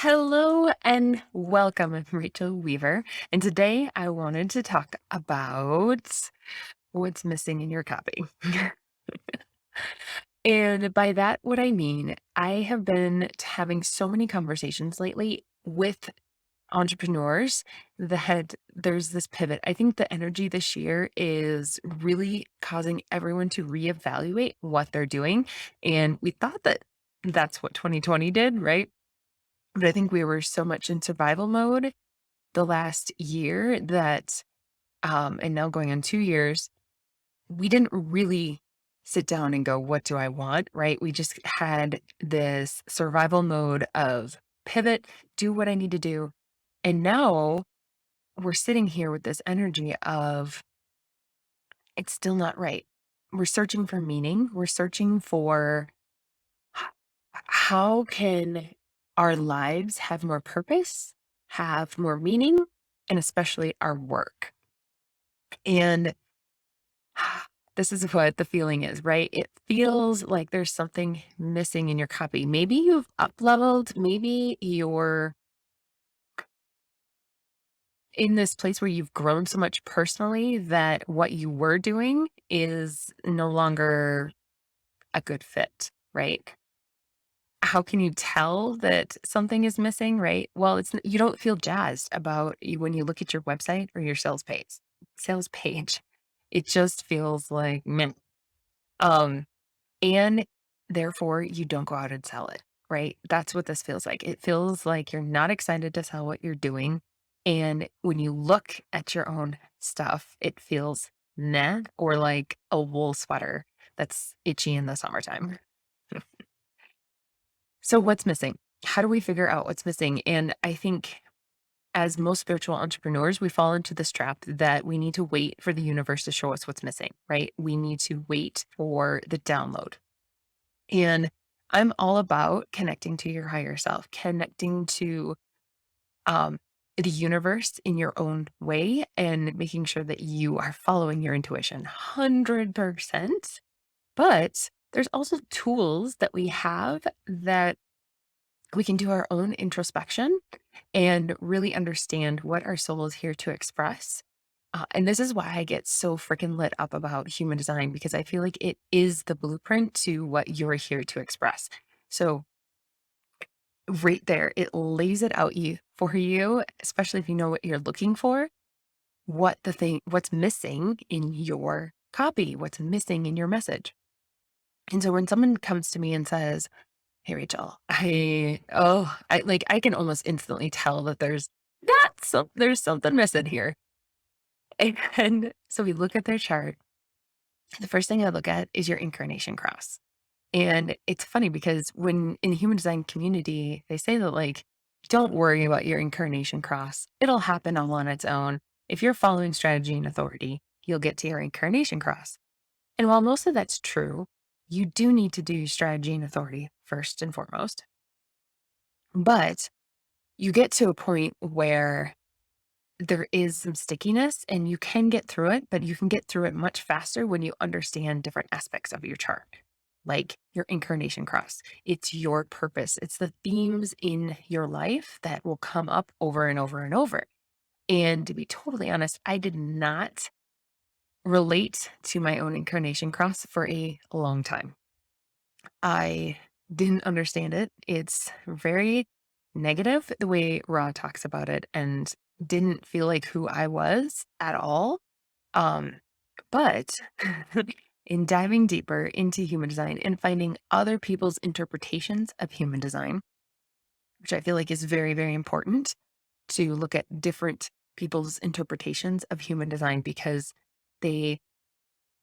Hello and welcome. I'm Rachel Weaver, and today I wanted to talk about what's missing in your copy. And by that, what I mean, I have been having so many conversations lately with entrepreneurs that there's this pivot. I think the energy this year is really causing everyone to reevaluate what they're doing. And we thought that that's what 2020 did, right? But I think we were so much in survival mode the last year that, and now going on 2 years, we didn't really sit down and go, what do I want? Right. We just had this survival mode of pivot, do what I need to do. And now we're sitting here with this energy of it's still not right. We're searching for meaning. We're searching for h- how can our lives have more purpose, have more meaning, and especially our work. And this is what the feeling is, right? It feels like there's something missing in your copy. Maybe you've up leveled, maybe you're in this place where you've grown so much personally that what you were doing is no longer a good fit, right? How can you tell that something is missing, right? Well, you don't feel jazzed about when you look at your website or your sales page. Sales page, it just feels like meh. Um, and therefore you don't go out and sell it, right? That's what this feels like. It feels like you're not excited to sell what you're doing. And when you look at your own stuff, it feels nah or like a wool sweater that's itchy in the summertime. So what's missing? How do we figure out what's missing? And I think as most spiritual entrepreneurs, we fall into this trap that we need to wait for the universe to show us what's missing, right? We need to wait for the download. And I'm all about connecting to your higher self, connecting to um, the universe in your own way and making sure that you are following your intuition 100%. But there's also tools that we have that we can do our own introspection and really understand what our soul is here to express. And this is why I get so freaking lit up about human design because I feel like it is the blueprint to what you're here to express. So, right there, it lays it out for you, especially if you know what you're looking for, what's missing in your copy, what's missing in your message. And so when someone comes to me and says, "Hey, Rachel, I can almost instantly tell that there's something missing here." And so we look at their chart. The first thing I look at is your incarnation cross. And it's funny because when in the human design community, they say that like, don't worry about your incarnation cross. It'll happen all on its own. If you're following strategy and authority, you'll get to your incarnation cross. And while most of that's true, you do need to do strategy and authority first and foremost. But you get to a point where there is some stickiness and you can get through it, but you can get through it much faster when you understand different aspects of your chart, like your incarnation cross. It's your purpose, it's the themes in your life that will come up over and over and over. And to be totally honest, I did not relate to my own incarnation cross for a long time. I didn't understand it. It's very negative the way Ra talks about it and didn't feel like who I was at all. Um, but in diving deeper into human design and finding other people's interpretations of human design, which I feel like is very, very important to look at different people's interpretations of human design because they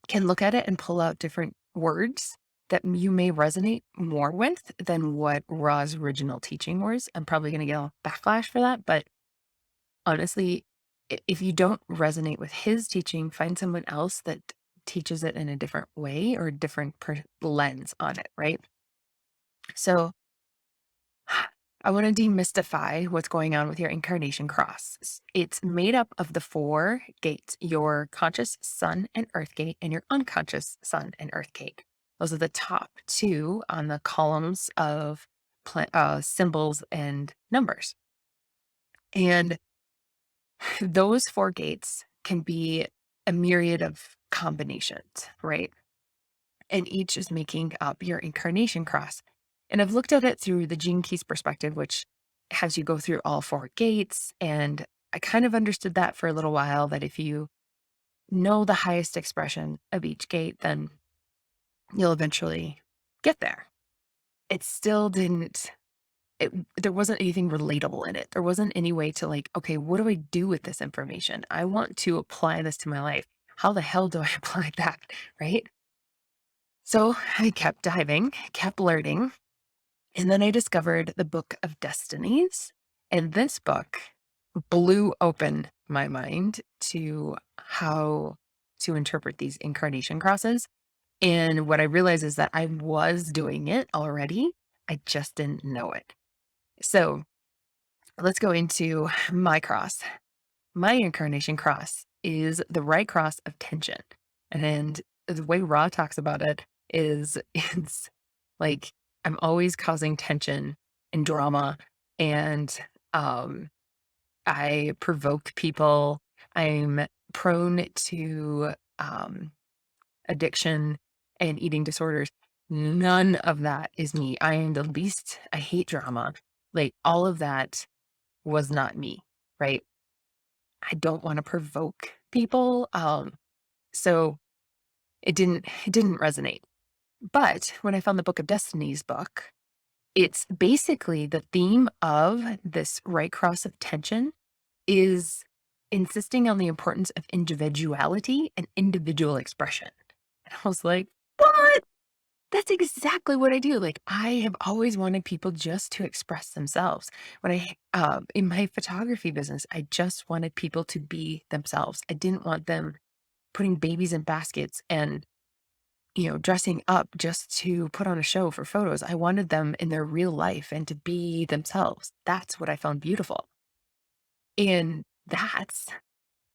can look at it and pull out different words that you may resonate more with than what Ra's original teaching was. I'm probably going to get a backlash for that, but honestly, if you don't resonate with his teaching, find someone else that teaches it in a different way or a different lens on it, right? So I want to demystify what's going on with your incarnation cross. It's made up of the four gates, your conscious sun and earth gate and your unconscious sun and earth gate. Those are the top two on the columns of symbols and numbers. And those four gates can be a myriad of combinations, right? And each is making up your incarnation cross. And I've looked at it through the Gene Keys perspective, which has you go through all four gates. And I kind of understood that for a little while, that if you know the highest expression of each gate, then you'll eventually get there. It still didn't, it, there wasn't anything relatable in it. There wasn't any way to like, okay, what do I do with this information? I want to apply this to my life. How the hell do I apply that? Right. So I kept diving, kept learning. And then I discovered the Book of Destinies. And this book blew open my mind to how to interpret these incarnation crosses. And what I realized is that I was doing it already. I just didn't know it. So let's go into my cross. My incarnation cross is the right cross of tension. And the way Ra talks about it is it's like I'm always causing tension and drama, and um I provoke people. I'm prone to addiction and eating disorders. None of that is me. I am the least, I hate drama. Like all of that was not me, right? I don't want to provoke people. So it didn't resonate. But when I found the Book of Destinies book, it's basically the theme of this right cross of tension is insisting on the importance of individuality and individual expression. And I was like, what? That's exactly what I do. Like I have always wanted people just to express themselves. When in my photography business, I just wanted people to be themselves. I didn't want them putting babies in baskets and, dressing up just to put on a show for photos. I wanted them in their real life and to be themselves. That's what I found beautiful. And that's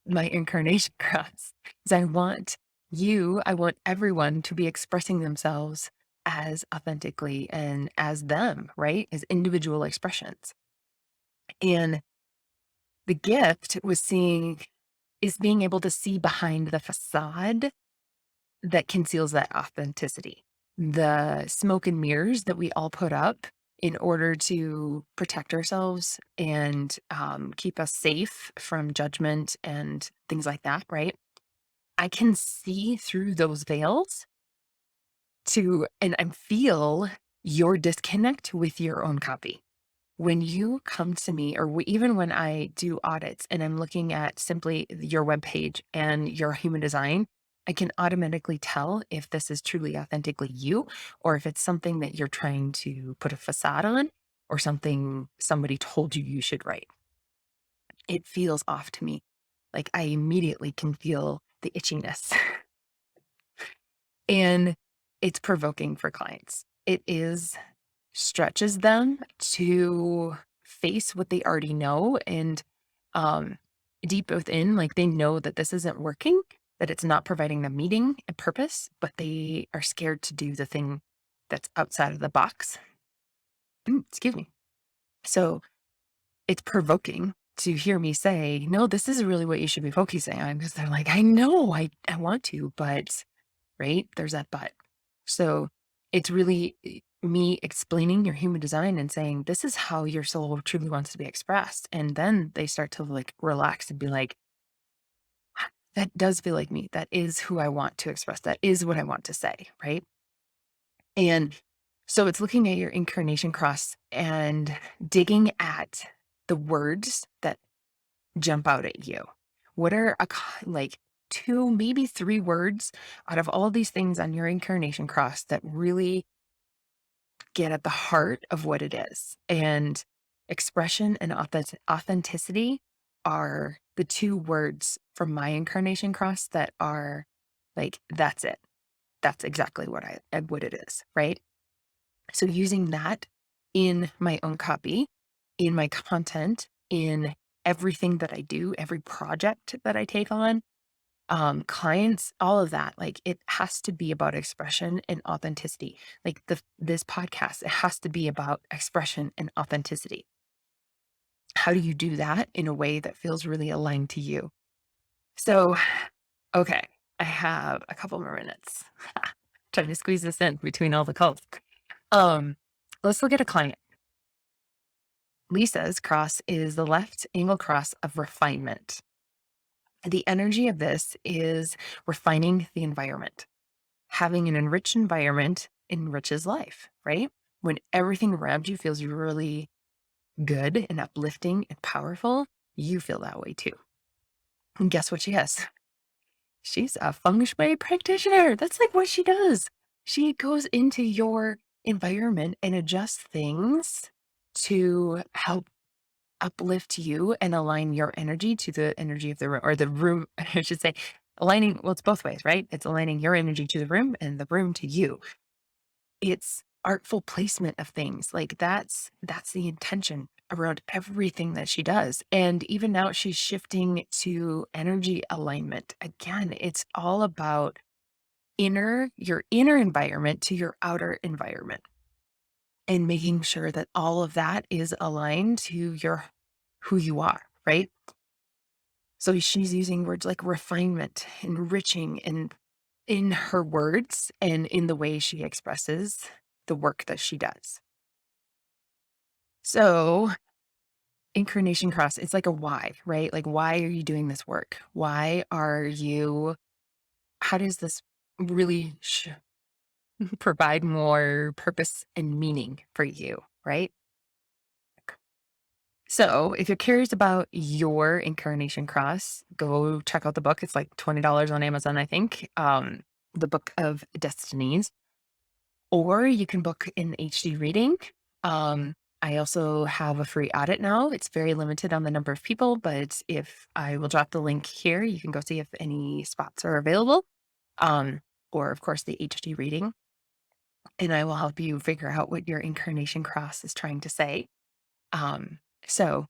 my incarnation cross. Is I want everyone to be expressing themselves as authentically and as them, right? As individual expressions. And the gift is being able to see behind the facade that conceals that authenticity. The smoke and mirrors that we all put up in order to protect ourselves and keep us safe from judgment and things like that, right? I can see through those veils and feel your disconnect with your own copy. When you come to me, or even when I do audits and I'm looking at simply your webpage and your human design, I can automatically tell if this is truly authentically you, or if it's something that you're trying to put a facade on, or something somebody told you should write. It feels off to me. Like I immediately can feel the itchiness. And it's provoking for clients. It stretches them to face what they already know, and um, deep within, like they know that this isn't working, that it's not providing them meaning and purpose, but they are scared to do the thing that's outside of the box. Excuse me. So it's provoking to hear me say, no, this is really what you should be focusing on, because they're like, I know I want to, but right? There's that but. So it's really me explaining your human design and saying, this is how your soul truly wants to be expressed. And then they start to like relax and be like, that does feel like me. That is who I want to express. That is what I want to say. Right. And so it's looking at your incarnation cross and digging at the words that jump out at you. What are like two, maybe three words out of all these things on your incarnation cross that really get at the heart of what it is? And expression and authenticity are the two words from my incarnation cross that are like, that's it. That's exactly what it is, right? So using that in my own copy, in my content, in everything that I do, every project that I take on, clients, all of that. Like it has to be about expression and authenticity. Like this podcast, it has to be about expression and authenticity. How do you do that in a way that feels really aligned to you? So, okay, I have a couple more minutes. Trying to squeeze this in between all the calls. Um, let's look at a client. Lisa's cross is the left angle cross of refinement. The energy of this is refining the environment. Having an enriched environment enriches life, right? When everything around you feels really good and uplifting and powerful, you feel that way too. And guess what she has? She's a feng shui practitioner. That's like what she does. She goes into your environment and adjusts things to help uplift you and align your energy to the energy of the room, or the room, I should say, aligning. Well, it's both ways, right? It's aligning your energy to the room and the room to you. It's artful placement of things. Like that's the intention around everything that she does. And even now she's shifting to energy alignment. Again, it's all about your inner environment to your outer environment and making sure that all of that is aligned to your who you are, right? So she's using words like refinement, enriching, and in her words and in the way she expresses the work that she does. So, Incarnation Cross, it's like a why, right? Like, why are you doing this work? How does this really provide more purpose and meaning for you, right? So, if you're curious about your Incarnation Cross, go check out the book. It's like $20 on Amazon, I think. The Book of Destinies. Or you can book an HD reading. I also have a free audit now. It's very limited on the number of people, but if I will drop the link here, you can go see if any spots are available. Um, or of course the HD reading, and I will help you figure out what your Incarnation Cross is trying to say. So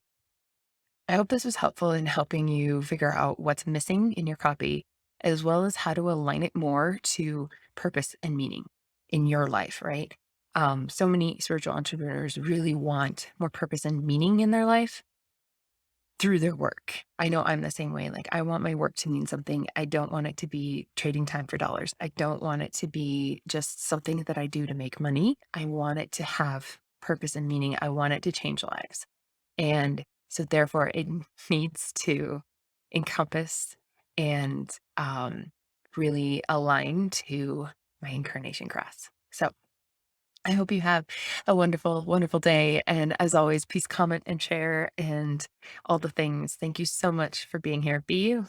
I hope this was helpful in helping you figure out what's missing in your copy, as well as how to align it more to purpose and meaning in your life, right? So many spiritual entrepreneurs really want more purpose and meaning in their life through their work. I know I'm the same way. Like, I want my work to mean something. I don't want it to be trading time for dollars. I don't want it to be just something that I do to make money. I want it to have purpose and meaning. I want it to change lives. And so therefore it needs to encompass and really align to my Incarnation Cross. So I hope you have a wonderful, wonderful day. And as always, please comment and share and all the things. Thank you so much for being here. Be you.